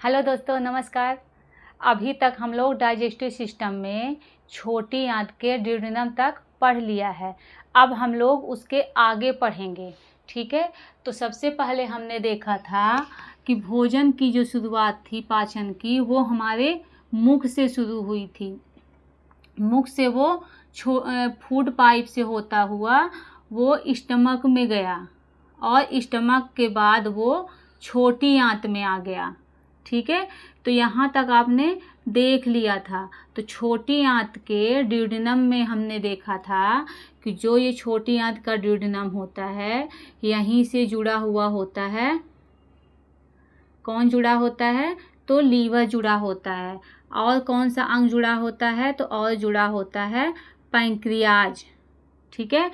Hello दोस्तों, नमस्कार। अभी तक हम लोग डाइजेस्टिव सिस्टम में छोटी आंत के ड्यूडेनम तक पढ़ लिया है। अब हम लोग उसके आगे पढ़ेंगे, ठीक है। तो सबसे पहले हमने देखा था कि भोजन की जो शुरुआत थी पाचन की, वो हमारे मुख से शुरू हुई थी। मुख से वो फूड पाइप से होता हुआ वो स्टमक में गया और स्टमक के बाद वो छोटी आंत में आ गया, ठीक है। तो यहाँ तक आपने देख लिया था। तो छोटी आंत के ड्यूडेनम में हमने देखा था कि जो ये छोटी आंत का ड्यूडेनम होता है, यहीं से जुड़ा हुआ होता है। कौन जुड़ा होता है? तो लीवर जुड़ा होता है। और कौन सा अंग जुड़ा होता है? तो और जुड़ा होता है पैंक्रियाज, ठीक है।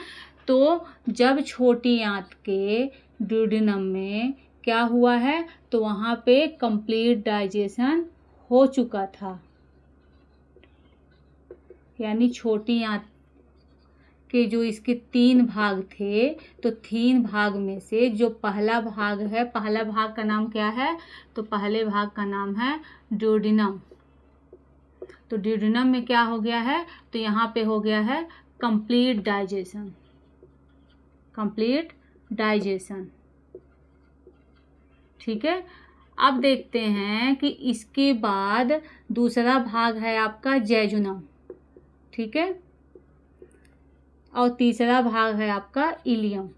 तो जब छोटी आंत के ड्यूडेनम में क्या हुआ है, तो वहाँ पे कंप्लीट डाइजेशन हो चुका था। यानी छोटी आंत के जो इसके 3 भाग थे, तो 3 भाग में से जो पहला भाग है, पहला भाग का नाम क्या है? तो पहले भाग का नाम है ड्यूडेनम। तो ड्यूडेनम में क्या हो गया है? तो यहाँ पे हो गया है कंप्लीट डाइजेशन, कंप्लीट डाइजेशन, ठीक है। अब देखते हैं कि इसके बाद दूसरा भाग है आपका जेजुनम, ठीक है। और तीसरा भाग है आपका इलियम।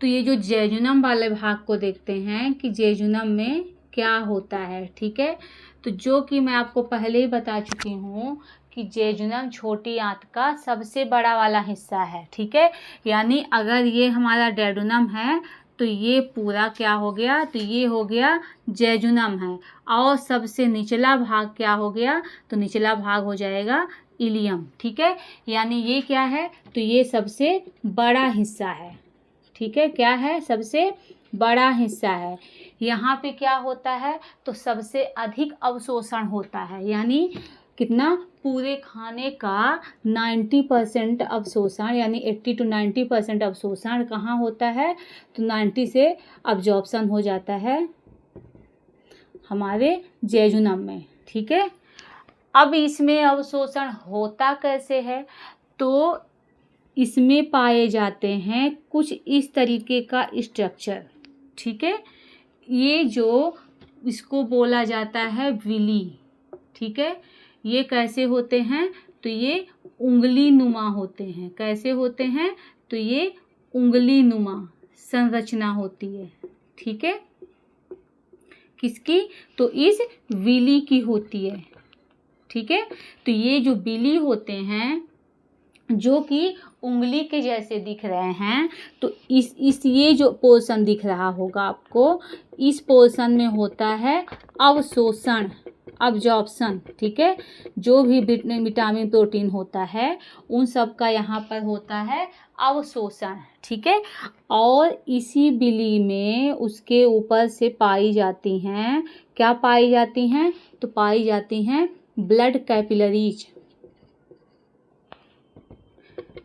तो ये जो जेजुनम वाले भाग को देखते हैं कि जेजुनम में क्या होता है, ठीक है। तो जो कि मैं आपको पहले ही बता चुकी हूँ कि जेजुनम छोटी आंत का सबसे बड़ा वाला हिस्सा है, ठीक है। यानी अगर ये हमारा डेडुनम है तो ये पूरा क्या हो गया? तो ये हो गया जेजुनम है। और सबसे निचला भाग क्या हो गया? तो निचला भाग हो जाएगा इलियम, ठीक है। यानी ये क्या है? तो ये सबसे बड़ा हिस्सा है, ठीक है। क्या है? सबसे बड़ा हिस्सा है। यहाँ पे क्या होता है? तो सबसे अधिक अवशोषण होता है। यानी कितना? पूरे खाने का 90% अवशोषण, यानी 80 to 90% अवशोषण कहाँ होता है? तो 90 से अब्जॉर्प्शन हो जाता है हमारे जेजुनम में, ठीक है। अब इसमें अवशोषण होता कैसे है? तो इसमें पाए जाते हैं कुछ इस तरीके का स्ट्रक्चर, ठीक है। ये जो इसको बोला जाता है विली, ठीक है। ये कैसे होते हैं? तो ये उंगली नुमा होते हैं। कैसे होते हैं? तो ये उंगली नुमा संरचना होती है, ठीक है। किसकी? तो इस विली की होती है, ठीक है। तो ये जो विली होते हैं जो कि उंगली के जैसे दिख रहे हैं, तो इस ये जो पोर्शन दिख रहा होगा आपको, इस पोर्शन में होता है अवशोषण, अब्जॉर्प्शन, ठीक है। जो भी विटामिन प्रोटीन होता है उन सब का यहाँ पर होता है अवशोषण, ठीक है। और इसी बिली में उसके ऊपर से पाई जाती हैं, क्या पाई जाती हैं? तो पाई जाती हैं ब्लड कैपिलरीज,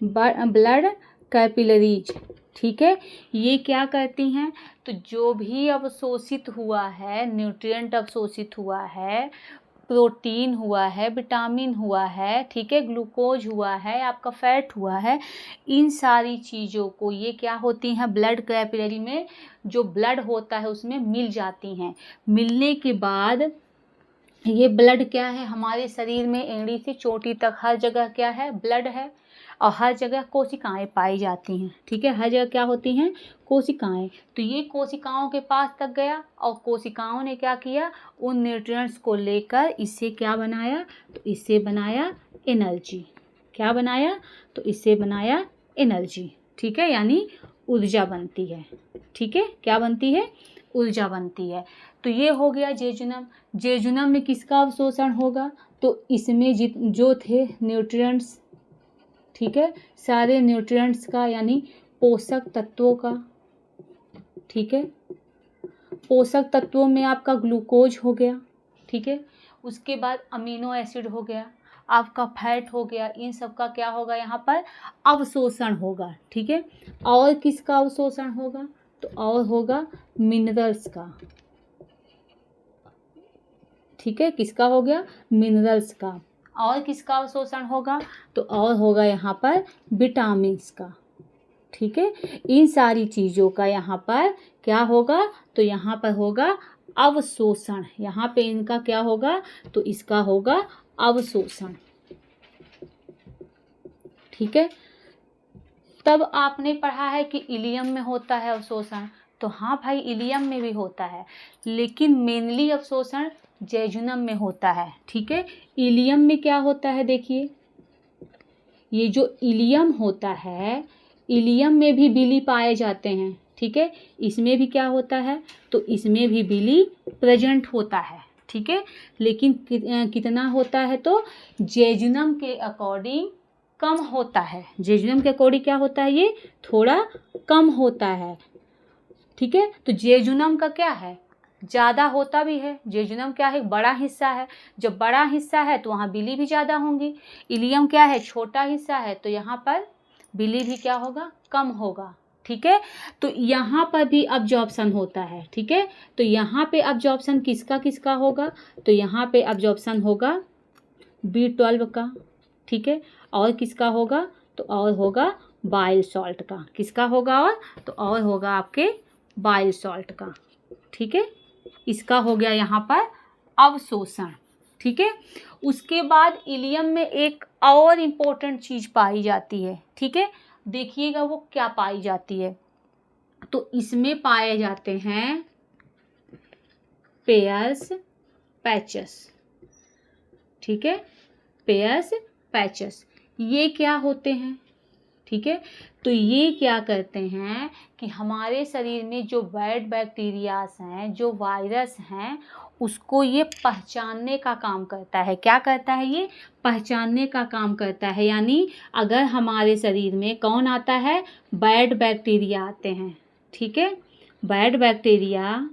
ब्लड कैपिलरीज, ठीक है। ये क्या करती हैं? तो जो भी अवशोषित हुआ है, न्यूट्रिएंट अवशोषित हुआ है, प्रोटीन हुआ है, विटामिन हुआ है, ठीक है, ग्लूकोज हुआ है, आपका फैट हुआ है, इन सारी चीज़ों को ये क्या होती हैं? ब्लड कैपिलरी में जो ब्लड होता है उसमें मिल जाती हैं। मिलने के बाद ये ब्लड क्या है? हमारे शरीर में एड़ी से चोटी तक हर जगह क्या है? ब्लड है। और हर जगह कोशिकाएं पाई जाती हैं, ठीक है। हर जगह क्या होती हैं? कोशिकाएं। तो ये कोशिकाओं के पास तक गया और कोशिकाओं ने क्या किया? उन न्यूट्रिएंट्स को लेकर इससे क्या बनाया? तो इससे बनाया एनर्जी। क्या बनाया? तो इससे बनाया एनर्जी, ठीक है। यानी ऊर्जा बनती है, ठीक है। क्या बनती है? ऊर्जा बनती है। तो ये हो गया जेजुनम। जेजुनम में किसका अवशोषण होगा? तो इसमें जो थे न्यूट्रिएंट्स, ठीक है, सारे न्यूट्रिएंट्स का, यानी पोषक तत्वों का, ठीक है। पोषक तत्वों में आपका ग्लूकोज हो गया, ठीक है। उसके बाद अमीनो एसिड हो गया, आपका फैट हो गया। इन सब का क्या होगा? यहाँ पर अवशोषण होगा, ठीक है। और किसका अवशोषण होगा? तो और होगा मिनरल्स का। ठीक है, किसका हो गया? मिनरल्स का। और किसका अवशोषण होगा? तो और होगा यहाँ पर विटामिन्स का। ठीक है, इन सारी चीज़ों का यहाँ पर क्या होगा? तो यहाँ पर होगा अवशोषण। यहाँ पे इनका क्या होगा? तो इसका होगा अवशोषण। ठीक है, तब आपने पढ़ा है कि इलियम में होता है अवशोषण। तो हाँ भाई, इलियम में भी होता है, लेकिन मेनली अवशोषण जेजुनम में होता है। ठीक है, इलियम में क्या होता है? देखिए, ये जो इलियम होता है, इलियम में भी बिली पाए जाते हैं। ठीक है, इसमें भी क्या होता है? तो इसमें भी बिली प्रेजेंट होता है। ठीक है, लेकिन कितना होता है? तो जेजुनम के अकॉर्डिंग कम होता है। जेजुनम के अकॉर्डिंग क्या होता है? ये थोड़ा कम होता है। ठीक है, तो जेजुनम का क्या है? ज़्यादा होता भी है। जेजुनम क्या है? बड़ा हिस्सा है। जब बड़ा हिस्सा है तो वहाँ बिली भी ज़्यादा होंगी। इलियम क्या है? छोटा हिस्सा है, तो यहाँ पर बिली भी क्या होगा? कम होगा। ठीक है, तो यहाँ पर भी अब्जॉर्प्शन होता है। ठीक है, तो यहाँ पे अब्जॉर्प्शन किसका किसका होगा? तो यहाँ पे अब्जॉर्प्शन होगा B12 का। ठीक है, और किसका होगा? तो और होगा बाइल सॉल्ट का। किसका होगा? और होगा आपके बाइल सॉल्ट का। ठीक है, इसका हो गया यहाँ पर अवशोषण। ठीक है, उसके बाद इलियम में एक और इम्पोर्टेंट चीज़ पाई जाती है। ठीक है, देखिएगा वो क्या पाई जाती है। तो इसमें पाए जाते हैं पेयर्स पैचेस। ठीक है, पेयर्स पैचेस ये क्या होते हैं? ठीक है, तो ये क्या करते हैं कि हमारे शरीर में जो बैड बैक्टीरियाज हैं, जो वायरस हैं, उसको ये पहचानने का काम करता है। क्या करता है? ये पहचानने का काम करता है। यानी अगर हमारे शरीर में कौन आता है? बैड बैक्टीरिया आते हैं। ठीक है, बैड बैक्टीरिया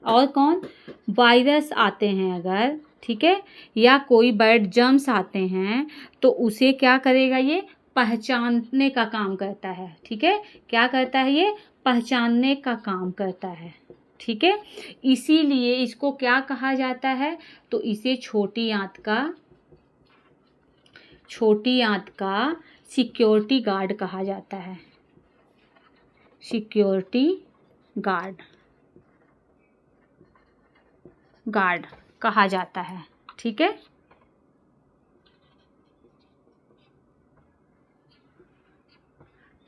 और कौन? वायरस आते हैं अगर। ठीक है, या कोई बैड जर्म्स आते हैं, तो उसे क्या करेगा? ये पहचानने का काम करता है। ठीक है, क्या करता है? ये पहचानने का काम करता है। ठीक है, इसीलिए इसको क्या कहा जाता है? तो इसे छोटी आंत का सिक्योरिटी गार्ड कहा जाता है। सिक्योरिटी गार्ड कहा जाता है। ठीक है,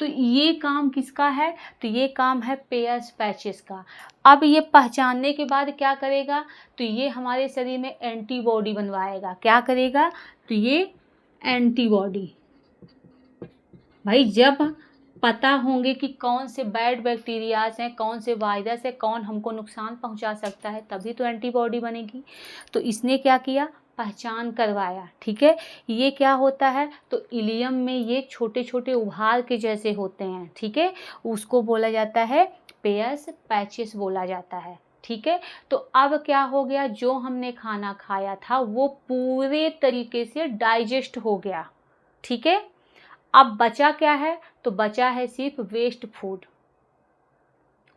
तो ये काम किसका है? तो ये काम है पेयर्स पैचेस का। अब ये पहचानने के बाद क्या करेगा? तो ये हमारे शरीर में एंटीबॉडी बनवाएगा। क्या करेगा? तो ये एंटीबॉडी। भाई जब पता होंगे कि कौन से बैड बैक्टीरियाज हैं, कौन से वायरस है, कौन हमको नुकसान पहुंचा सकता है, तभी तो एंटीबॉडी बनेगी। तो इसने क्या किया? पहचान करवाया। ठीक है, ये क्या होता है? तो इलियम में ये छोटे छोटे उभार के जैसे होते हैं। ठीक है, उसको बोला जाता है पेयर्स पैचेस बोला जाता है। ठीक है, तो अब क्या हो गया? जो हमने खाना खाया था वो पूरे तरीके से डाइजेस्ट हो गया। ठीक है, अब बचा क्या है? तो बचा है सिर्फ वेस्ट फूड।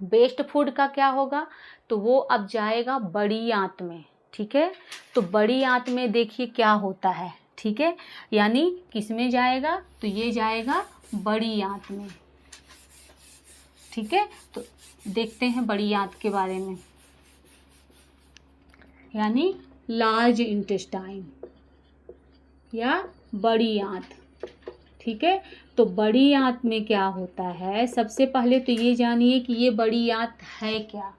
वेस्ट फूड का क्या होगा? तो वो अब जाएगा बड़ी आंत में। ठीक है, तो बड़ी आंत में देखिए क्या होता है। ठीक है, यानी किस में जाएगा? तो ये जाएगा बड़ी आंत में। ठीक है, तो देखते हैं बड़ी आंत के बारे में, यानी लार्ज इंटेस्टाइन या बड़ी आंत। ठीक है, तो बड़ी आंत में क्या होता है? सबसे पहले तो ये जानिए कि ये बड़ी आंत है क्या।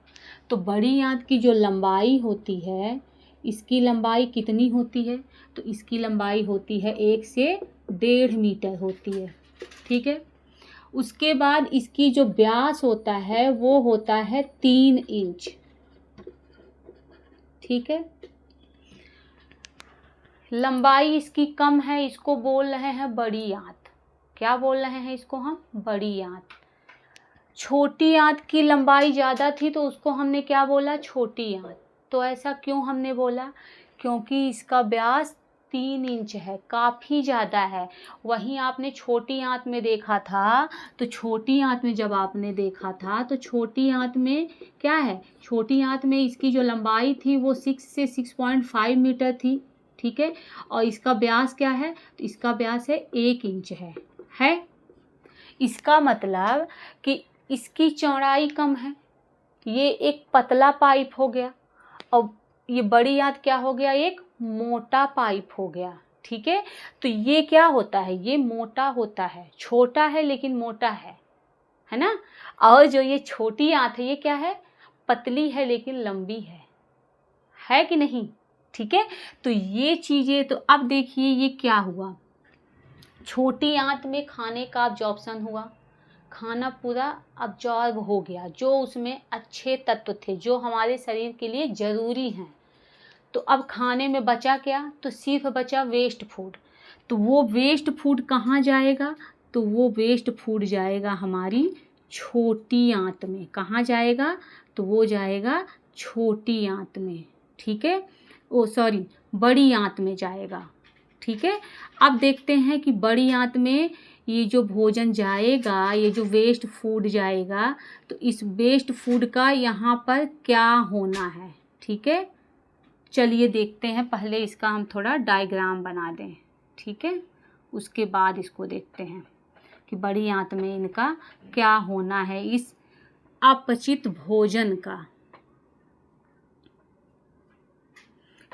तो बड़ी आंत की जो लंबाई होती है, इसकी लंबाई कितनी होती है? तो इसकी लंबाई होती है 1 से 1.5 मीटर होती है। ठीक है, उसके बाद इसकी जो व्यास होता है वो होता है 3 इंच। ठीक है, लंबाई इसकी कम है, इसको बोल रहे हैं बड़ी आंत। क्या बोल रहे हैं इसको हम? बड़ी आंत। छोटी आंत की लंबाई ज़्यादा थी तो उसको हमने क्या बोला? छोटी आंत। तो ऐसा क्यों हमने बोला? क्योंकि इसका व्यास 3 इंच है, काफ़ी ज़्यादा है। वहीं आपने छोटी आंत में देखा था, तो छोटी आंत में जब आपने देखा था तो छोटी आंत में क्या है, छोटी आंत में इसकी जो लंबाई थी वो 6 से 6.5 मीटर थी, ठीक है। और इसका व्यास क्या है, तो इसका व्यास है 1 इंच है। इसका मतलब कि इसकी चौड़ाई कम है, ये एक पतला पाइप हो गया, और ये बड़ी आंत क्या हो गया, एक मोटा पाइप हो गया, ठीक है। तो ये क्या होता है, ये मोटा होता है, छोटा है लेकिन मोटा है ना। और जो ये छोटी आंत है ये क्या है, पतली है लेकिन लंबी है कि नहीं, ठीक है। तो ये चीज़ें, तो अब देखिए ये क्या हुआ, छोटी आंत में खाने का अब्जॉर्प्शन हुआ, खाना पूरा अब्जॉर्ब हो गया, जो उसमें अच्छे तत्व थे जो हमारे शरीर के लिए ज़रूरी हैं। तो अब खाने में बचा क्या, तो सिर्फ बचा वेस्ट फूड। तो वो वेस्ट फूड कहाँ जाएगा, तो वो वेस्ट फूड जाएगा हमारी छोटी आंत में। कहाँ जाएगा, तो वो जाएगा छोटी आंत में, ठीक है, बड़ी आंत में जाएगा, ठीक है। अब देखते हैं कि बड़ी आंत में ये जो भोजन जाएगा, ये जो वेस्ट फूड जाएगा, तो इस वेस्ट फूड का यहाँ पर क्या होना है, ठीक है। चलिए देखते हैं, पहले इसका हम थोड़ा डायग्राम बना दें, ठीक है, उसके बाद इसको देखते हैं कि बड़ी आंत में इनका क्या होना है, इस अपचित भोजन का।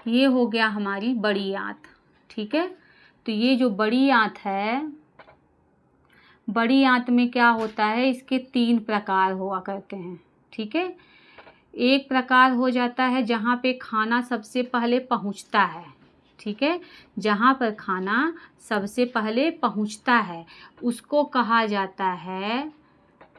ये हो गया हमारी बड़ी आंत, ठीक है। तो ये जो बड़ी आंत है, बड़ी आंत में क्या होता है, इसके 3 प्रकार हुआ करते हैं, ठीक है। एक प्रकार हो जाता है जहाँ पे खाना सबसे पहले पहुँचता है, ठीक है, जहाँ पर खाना सबसे पहले पहुँचता है उसको कहा जाता है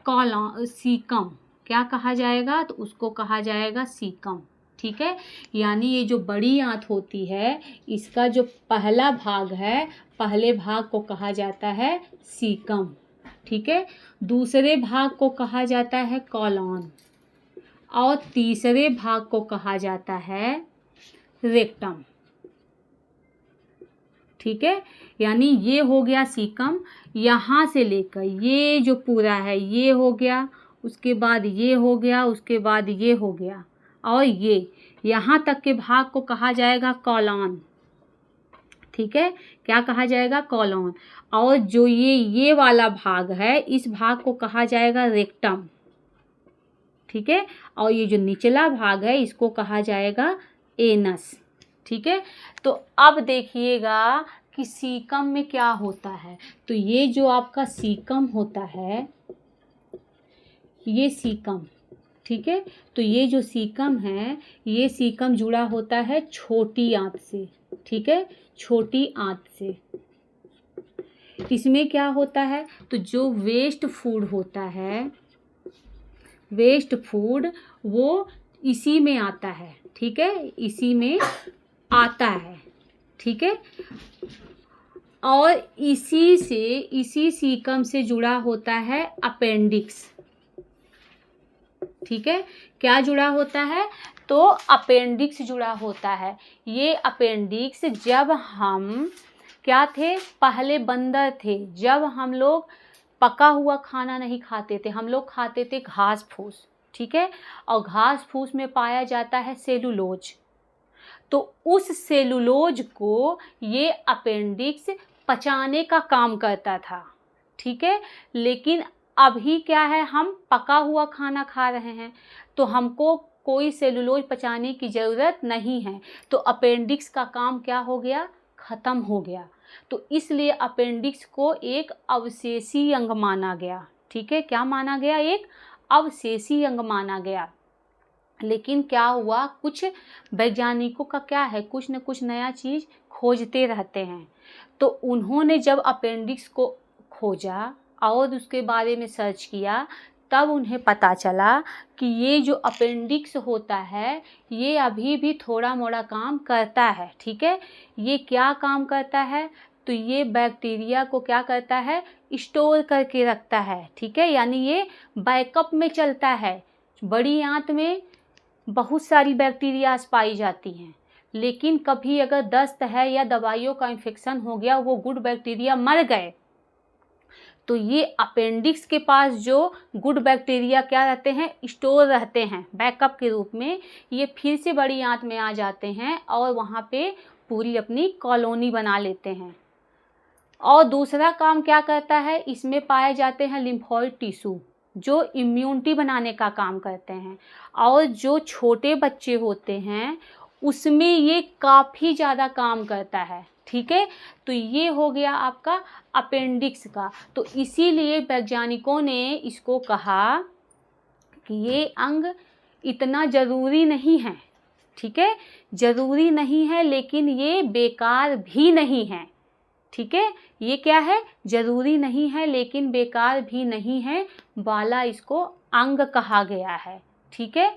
सीकम। क्या कहा जाएगा, तो उसको कहा जाएगा सीकम, ठीक है। यानी ये जो बड़ी आंत होती है, इसका जो पहला भाग है, पहले भाग को कहा जाता है सीकम, ठीक है। दूसरे भाग को कहा जाता है कॉलॉन, और तीसरे भाग को कहा जाता है रेक्टम, ठीक है। यानी ये हो गया सीकम, यहाँ से लेकर ये जो पूरा है ये हो गया, उसके बाद ये हो गया, उसके बाद ये हो गया, और ये यहाँ तक के भाग को कहा जाएगा कॉलॉन, ठीक है। क्या कहा जाएगा, कॉलॉन। और जो ये वाला भाग है, इस भाग को कहा जाएगा रेक्टम, ठीक है। और ये जो निचला भाग है इसको कहा जाएगा एनस, ठीक है। तो अब देखिएगा कि सीकम में क्या होता है। तो ये जो आपका सीकम होता है, ये सीकम, ठीक है। तो ये जो सीकम है, ये सीकम जुड़ा होता है छोटी आंत से, ठीक है, छोटी आंत से। इसमें क्या होता है, तो जो वेस्ट फूड होता है, वेस्ट फूड वो इसी में आता है, ठीक है, इसी में आता है, ठीक है। और इसी सीकम से जुड़ा होता है अपेंडिक्स, ठीक है। क्या जुड़ा होता है, तो अपेंडिक्स जुड़ा होता है। ये अपेंडिक्स, जब हम क्या थे, पहले बंदर थे, जब हम लोग पका हुआ खाना नहीं खाते थे, हम लोग खाते थे घास फूस, ठीक है। और घास फूस में पाया जाता है सेलुलोज। तो उस सेलुलोज को ये अपेंडिक्स पचाने का काम करता था, ठीक है। लेकिन अभी क्या है, हम पका हुआ खाना खा रहे हैं, तो हमको कोई सेलुलोज पचाने की ज़रूरत नहीं है। तो अपेंडिक्स का काम क्या हो गया, ख़त्म हो गया। तो इसलिए अपेंडिक्स को एक अवशेषी अंग माना गया, ठीक है। क्या माना गया, एक अवशेषी अंग माना गया। लेकिन क्या हुआ, कुछ वैज्ञानिकों का क्या है, कुछ न कुछ नया चीज़ खोजते रहते हैं। तो उन्होंने जब अपेंडिक्स को खोजा और उसके बारे में सर्च किया, तब उन्हें पता चला कि ये जो अपेंडिक्स होता है ये अभी भी थोड़ा मोड़ा काम करता है, ठीक है। ये क्या काम करता है, तो ये बैक्टीरिया को क्या करता है, स्टोर करके रखता है, ठीक है। यानी ये बैकअप में चलता है। बड़ी आंत में बहुत सारी बैक्टीरियाज पाई जाती हैं, लेकिन कभी अगर दस्त है या दवाइयों का इन्फेक्शन हो गया, वो गुड बैक्टीरिया मर गए, तो ये अपेंडिक्स के पास जो गुड बैक्टीरिया क्या रहते हैं, स्टोर रहते हैं बैकअप के रूप में, ये फिर से बड़ी आंत में आ जाते हैं और वहाँ पे पूरी अपनी कॉलोनी बना लेते हैं। और दूसरा काम क्या करता है, इसमें पाए जाते हैं लिम्फोइड टिश्यू जो इम्यूनिटी बनाने का काम करते हैं। और जो छोटे बच्चे होते हैं उसमें ये काफ़ी ज़्यादा काम करता है। ठीक है, तो ये हो गया आपका अपेंडिक्स का। तो इसीलिए वैज्ञानिकों ने इसको कहा कि ये अंग इतना ज़रूरी नहीं है। ठीक है, ज़रूरी नहीं है लेकिन ये बेकार भी नहीं है। ठीक है, ये क्या है, ज़रूरी नहीं है लेकिन बेकार भी नहीं है वाला इसको अंग कहा गया है। ठीक है,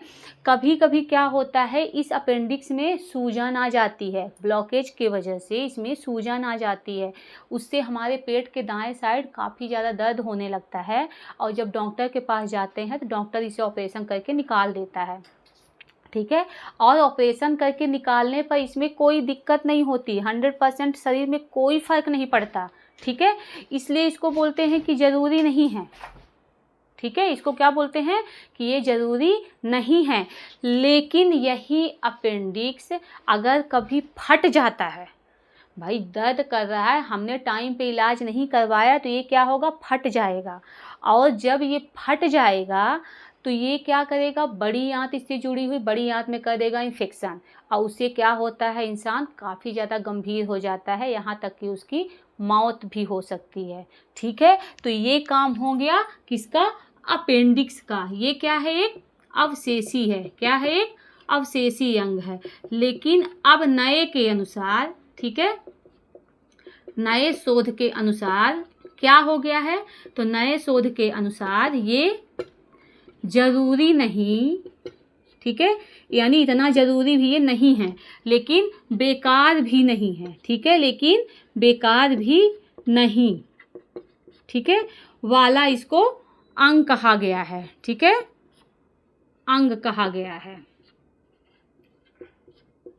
कभी कभी क्या होता है, इस अपेंडिक्स में सूजन आ जाती है, ब्लॉकेज की वजह से इसमें सूजन आ जाती है, उससे हमारे पेट के दाएं साइड काफ़ी ज़्यादा दर्द होने लगता है। और जब डॉक्टर के पास जाते हैं तो डॉक्टर इसे ऑपरेशन करके निकाल देता है। ठीक है, और ऑपरेशन करके निकालने पर इसमें कोई दिक्कत नहीं होती, 100% शरीर में कोई फ़र्क नहीं पड़ता। ठीक है, इसलिए इसको बोलते हैं कि ज़रूरी नहीं है। ठीक है, इसको क्या बोलते हैं कि ये ज़रूरी नहीं है। लेकिन यही अपेंडिक्स अगर कभी फट जाता है, भाई दर्द कर रहा है, हमने टाइम पे इलाज नहीं करवाया तो ये क्या होगा, फट जाएगा। और जब ये फट जाएगा तो ये क्या करेगा, बड़ी आंत इससे जुड़ी हुई बड़ी आंत में कर देगा इन्फेक्शन, और उससे क्या होता है, इंसान काफ़ी ज़्यादा गंभीर हो जाता है, यहाँ तक कि उसकी मौत भी हो सकती है। ठीक है, तो ये काम हो गया किसका, अपेंडिक्स का। ये क्या है, एक अवशेषी है। क्या है, एक अवशेषी अंग है। लेकिन अब नए के अनुसार, ठीक है, नए शोध के अनुसार क्या हो गया है, तो नए शोध के अनुसार ये ज़रूरी नहीं, ठीक है, यानी इतना ज़रूरी भी ये नहीं है लेकिन बेकार भी नहीं है। ठीक है, लेकिन बेकार भी नहीं, ठीक है, वाला इसको अंग कहा गया है। ठीक है, अंग कहा गया है।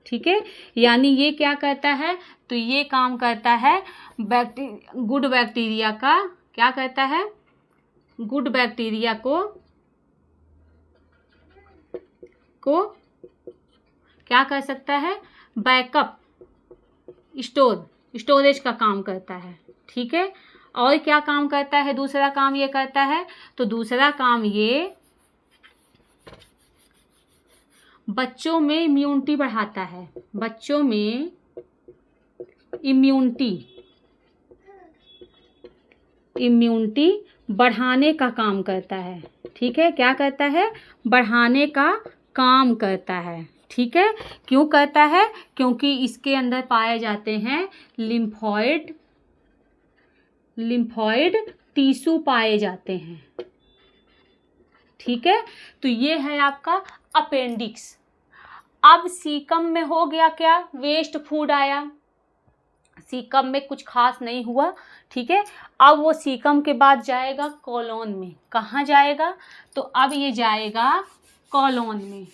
ठीक है, यानी ये क्या करता है, तो ये काम करता है गुड बैक्टीरिया का, क्या करता है, गुड बैक्टीरिया को क्या कर सकता है, बैकअप स्टोरेज का काम करता है। ठीक है, और क्या काम करता है, दूसरा काम ये करता है, तो दूसरा काम ये बच्चों में इम्यूनिटी बढ़ाता है, बच्चों में इम्यूनिटी बढ़ाने का काम करता है। ठीक है, क्या करता है, बढ़ाने का काम करता है। ठीक है, क्यों करता है, क्योंकि इसके अंदर पाए जाते हैं लिम्फॉइड टिश्यू पाए जाते हैं। ठीक है, तो ये है आपका अपेंडिक्स। अब सीकम में हो गया क्या, वेस्ट फूड आया, सीकम में कुछ खास नहीं हुआ। ठीक है, अब वो सीकम के बाद जाएगा कॉलोन में। कहाँ जाएगा, तो अब ये जाएगा कॉलोन में।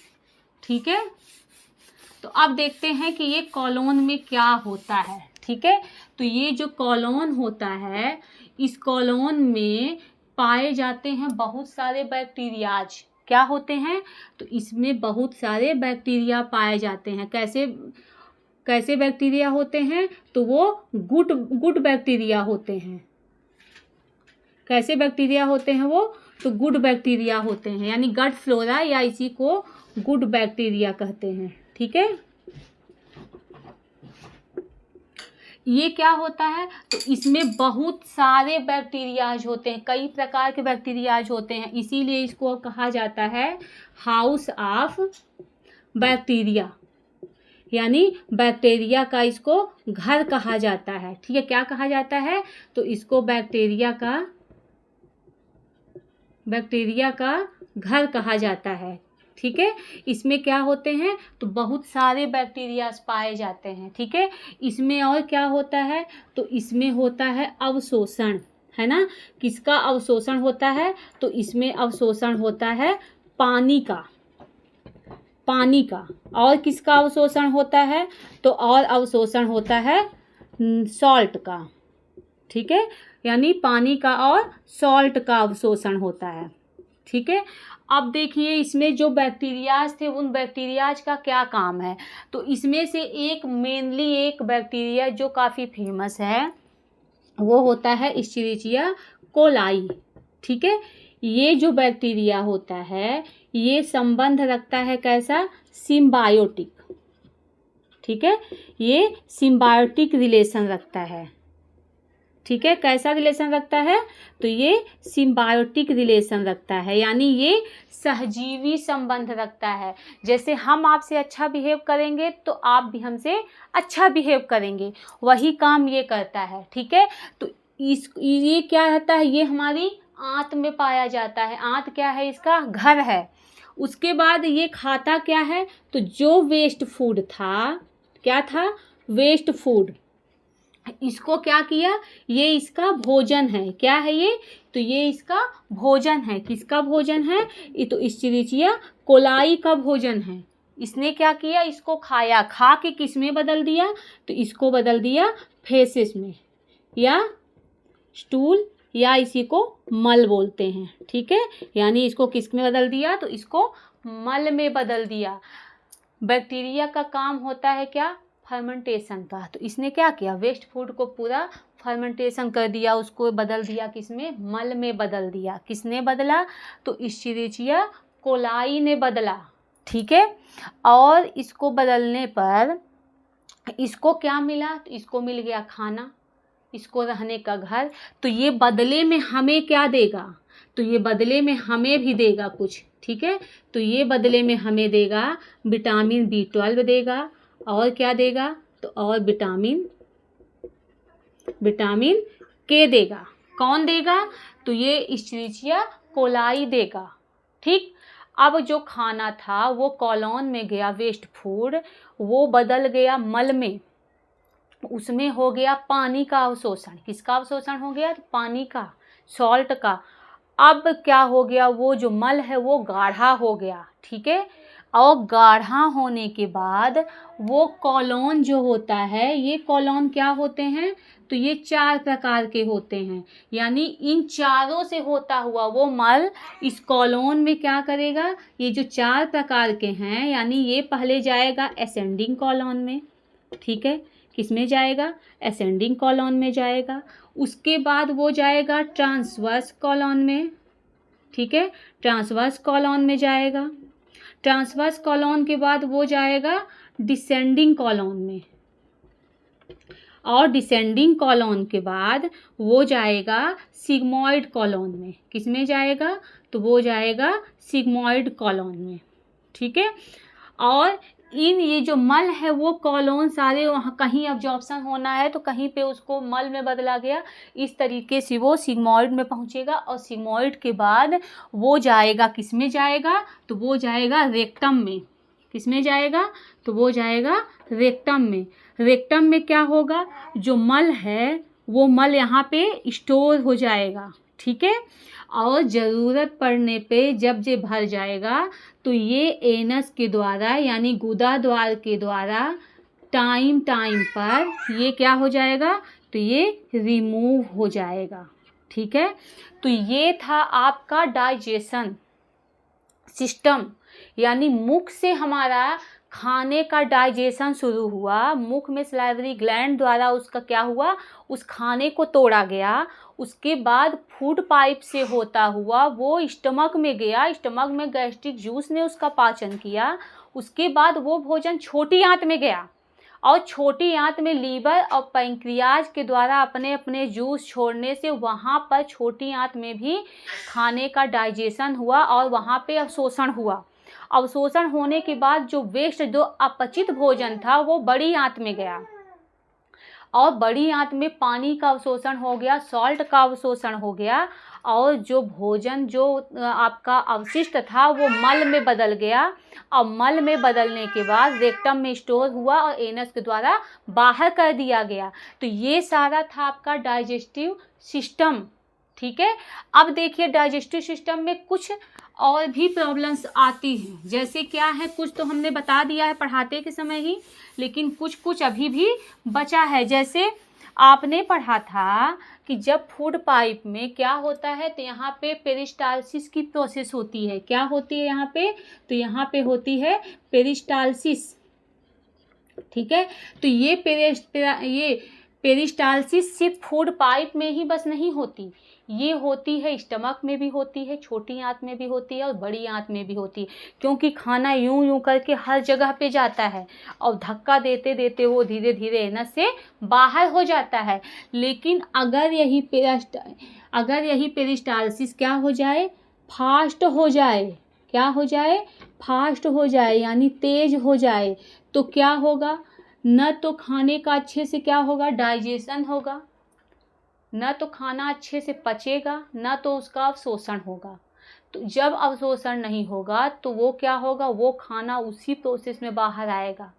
ठीक है, तो अब देखते हैं कि ये कॉलोन में क्या होता है। ठीक है, तो ये जो कॉलोन होता है, इस कॉलोन में पाए जाते हैं बहुत सारे बैक्टीरियाज। क्या होते हैं, तो इसमें बहुत सारे बैक्टीरिया पाए जाते हैं। कैसे बैक्टीरिया होते हैं, तो वो गुड बैक्टीरिया होते हैं। कैसे बैक्टीरिया होते हैं वो, तो गुड बैक्टीरिया होते हैं, यानी गट फ्लोरा, या इसी को गुड बैक्टीरिया कहते हैं। ठीक है, ये क्या होता है, तो इसमें बहुत सारे बैक्टीरियाज होते हैं, कई प्रकार के बैक्टीरियाज होते हैं, इसीलिए इसको कहा जाता है हाउस ऑफ बैक्टीरिया, यानी बैक्टीरिया का इसको घर कहा जाता है। ठीक है, क्या कहा जाता है, तो इसको बैक्टीरिया का घर कहा जाता है। ठीक है, इसमें क्या होते हैं, तो बहुत सारे बैक्टीरिया पाए जाते हैं। ठीक है, इसमें और क्या होता है, तो इसमें होता है अवशोषण, है ना, किसका अवशोषण होता है, तो इसमें अवशोषण होता है पानी का। पानी का। और किसका अवशोषण होता है? तो और अवशोषण होता है सॉल्ट का, ठीक है, यानी पानी का और सॉल्ट का अवशोषण होता है, ठीक है। अब देखिए इसमें जो बैक्टीरियाज थे उन बैक्टीरियाज का क्या काम है। तो इसमें से एक मेनली एक बैक्टीरिया जो काफ़ी फेमस है वो होता है इश्चेरिचिया कोलाई, ठीक है। ये जो बैक्टीरिया होता है ये संबंध रखता है कैसा? सिम्बायोटिक, ठीक है, ये सिम्बायोटिक रिलेशन रखता है, ठीक है। कैसा रिलेशन रखता है? तो ये सिम्बायोटिक रिलेशन रखता है, यानी ये सहजीवी संबंध रखता है। जैसे हम आपसे अच्छा बिहेव करेंगे तो आप भी हमसे अच्छा बिहेव करेंगे, वही काम ये करता है, ठीक है। तो ये क्या रहता है? ये हमारी आंत में पाया जाता है। आंत क्या है? इसका घर है। उसके बाद ये खाता क्या है? तो जो वेस्ट फूड था, क्या था? वेस्ट फूड, इसको क्या किया? ये इसका भोजन है। क्या है ये? तो ये इसका भोजन है। किसका भोजन है? ये तो इश्चेरिचिया कोलाई का भोजन है। इसने क्या किया? इसको खाया। खा के किस में बदल दिया? तो इसको बदल दिया फेसेस में, या स्टूल, या इसी को मल बोलते हैं, ठीक है। यानी इसको किस में बदल दिया? तो इसको मल में बदल दिया। बैक्टीरिया का काम होता है क्या? फर्मेंटेशन का। तो इसने क्या किया? वेस्ट फूड को पूरा फर्मेंटेशन कर दिया, उसको बदल दिया किस में? मल में बदल दिया। किसने बदला? तो इश्चेरिचिया कोलाई ने बदला, ठीक है। और इसको बदलने पर इसको क्या मिला? तो इसको मिल गया खाना, इसको रहने का घर। तो ये बदले में हमें क्या देगा? तो ये बदले में हमें भी देगा कुछ, ठीक है। तो ये बदले में हमें देगा विटामिन B12 देगा, और क्या देगा? तो और विटामिन K देगा। कौन देगा? तो ये इश्चेरिचिया कोलाई देगा, ठीक। अब जो खाना था वो कॉलोन में गया, वेस्ट फूड, वो बदल गया मल में, उसमें हो गया पानी का अवशोषण। किसका अवशोषण हो गया? तो पानी का, सॉल्ट का। अब क्या हो गया? वो जो मल है वो गाढ़ा हो गया, ठीक है। और गाढ़ा होने के बाद वो कॉलोन जो होता है, ये कॉलोन क्या होते हैं? तो ये 4 प्रकार के होते हैं। यानी इन चारों से होता हुआ वो मल इस कॉलोन में क्या करेगा? ये जो 4 प्रकार के हैं, यानी ये पहले जाएगा असेंडिंग कॉलोन में, ठीक है। किस में जाएगा? असेंडिंग कॉलोन में जाएगा। उसके बाद वो जाएगा ट्रांसवर्स कॉलोन में, ठीक है, ट्रांसवर्स कॉलोन में जाएगा। ट्रांसवर्स कॉलोन के बाद वो जाएगा डिसेंडिंग कॉलोन में, और डिसेंडिंग कॉलोन के बाद वो जाएगा सिग्मॉइड कॉलोन में। किस में जाएगा? तो वो जाएगा सिग्मॉइड कॉलोन में, ठीक है। और इन ये जो मल है वो कॉलोन सारे वहाँ कहीं अब्जॉर्प्शन होना है तो कहीं पे उसको मल में बदला गया, इस तरीके से वो सिग्मॉइड में पहुँचेगा। और सिग्मॉइड के बाद वो जाएगा किस में जाएगा? तो वो जाएगा रेक्टम में। किस में जाएगा? तो वो जाएगा रेक्टम में। रेक्टम में क्या होगा? जो मल है वो मल यहाँ पे स्टोर हो जाएगा, ठीक है। और ज़रूरत पड़ने पे जब ये भर जाएगा तो ये एनस के द्वारा, यानी गुदा द्वार के द्वारा टाइम पर ये क्या हो जाएगा? तो ये रिमूव हो जाएगा, ठीक है। तो ये था आपका डाइजेशन सिस्टम, यानी मुख से हमारा खाने का डाइजेशन शुरू हुआ। मुख में सलाइवरी ग्लैंड द्वारा उसका क्या हुआ? उस खाने को तोड़ा गया। उसके बाद फूड पाइप से होता हुआ वो स्टमक में गया। स्टमक में गैस्ट्रिक जूस ने उसका पाचन किया। उसके बाद वो भोजन छोटी आंत में गया, और छोटी आंत में लीवर और पैंक्रियाज के द्वारा अपने अपने जूस छोड़ने से वहाँ पर छोटी आंत में भी खाने का डाइजेशन हुआ, और वहाँ पे अवशोषण हुआ। अवशोषण होने के बाद जो वेस्ट, जो अपचित भोजन था वो बड़ी आंत में गया, और बड़ी आंत में पानी का अवशोषण हो गया, सॉल्ट का अवशोषण हो गया, और जो भोजन जो आपका अवशिष्ट था वो मल में बदल गया। और मल में बदलने के बाद रेक्टम में स्टोर हुआ और एनस के द्वारा बाहर कर दिया गया। तो ये सारा था आपका डाइजेस्टिव सिस्टम, ठीक है। अब देखिए डाइजेस्टिव सिस्टम में कुछ और भी प्रॉब्लम्स आती हैं, जैसे क्या है, कुछ तो हमने बता दिया है पढ़ाते के समय ही, लेकिन कुछ कुछ अभी भी बचा है। जैसे आपने पढ़ा था कि जब फूड पाइप में क्या होता है, तो यहाँ पे पेरिस्टालसिस की प्रोसेस होती है। क्या होती है यहाँ पे, तो यहाँ पे होती है पेरिस्टालसिस, ठीक है। तो ये पेरिस्टालसिस सिर्फ फूड पाइप में ही बस नहीं होती, ये होती है स्टमक में भी होती है, छोटी आंत में भी होती है और बड़ी आंत में भी होती है, क्योंकि खाना यूं यूं करके हर जगह पे जाता है और धक्का देते देते वो धीरे धीरे एनस से बाहर हो जाता है। लेकिन अगर यही पेरिस्टालसिस क्या हो जाए, फास्ट हो जाए, क्या हो जाए, फास्ट हो जाए, यानी तेज हो जाए, तो क्या होगा, न तो खाने का अच्छे से क्या होगा, डाइजेशन होगा, न तो खाना अच्छे से पचेगा, न तो उसका अवशोषण होगा। तो जब अवशोषण नहीं होगा तो वो क्या होगा, वो खाना उसी प्रोसेस में बाहर आएगा,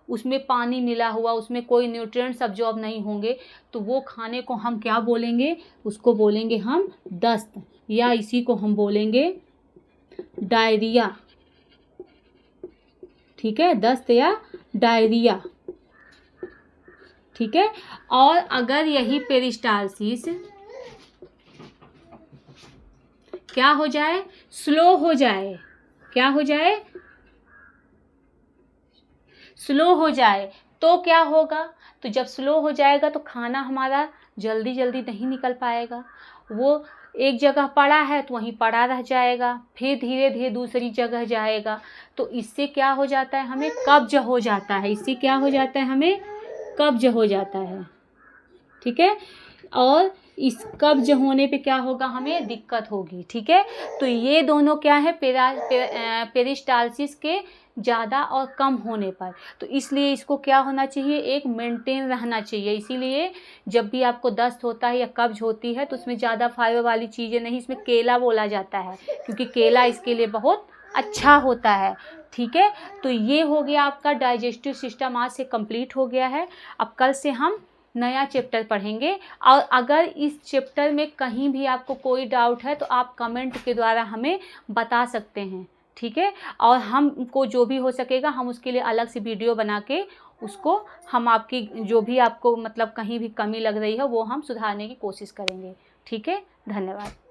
उसमें पानी मिला हुआ, उसमें कोई न्यूट्रिएंट्स अब्जॉर्ब नहीं होंगे, तो वो खाने को हम क्या बोलेंगे, उसको बोलेंगे हम दस्त, या इसी को हम बोलेंगे डायरिया, ठीक है, दस्त या डायरिया, ठीक है। और अगर यही पेरिस्टालसिस क्या हो जाए, स्लो हो जाए, क्या हो जाए, स्लो हो जाए, तो क्या होगा, तो जब स्लो हो जाएगा तो खाना हमारा जल्दी जल्दी नहीं निकल पाएगा, वो एक जगह पड़ा है तो वहीं पड़ा रह जाएगा, फिर धीरे धीरे दूसरी जगह जाएगा, तो इससे क्या हो जाता है, हमें कब्ज हो जाता है, इससे क्या हो जाता है, हमें कब्ज हो जाता है, ठीक है। और इस कब्ज होने पे क्या होगा, हमें दिक्कत होगी, ठीक है। तो ये दोनों क्या है, पेरिस्टालसिस के ज़्यादा और कम होने पर, तो इसलिए इसको क्या होना चाहिए, एक मेंटेन रहना चाहिए। इसीलिए जब भी आपको दस्त होता है या कब्ज होती है तो उसमें ज़्यादा फाइबर वाली चीज़ें नहीं, इसमें केला बोला जाता है, क्योंकि केला इसके लिए बहुत अच्छा होता है, ठीक है। तो ये हो गया आपका डाइजेस्टिव सिस्टम, आज से कंप्लीट हो गया है। अब कल से हम नया चैप्टर पढ़ेंगे, और अगर इस चैप्टर में कहीं भी आपको कोई डाउट है तो आप कमेंट के द्वारा हमें बता सकते हैं, ठीक है। और हमको जो भी हो सकेगा हम उसके लिए अलग से वीडियो बना के उसको हम आपकी जो भी आपको मतलब कहीं भी कमी लग रही है वो हम सुधारने की कोशिश करेंगे, ठीक है। धन्यवाद।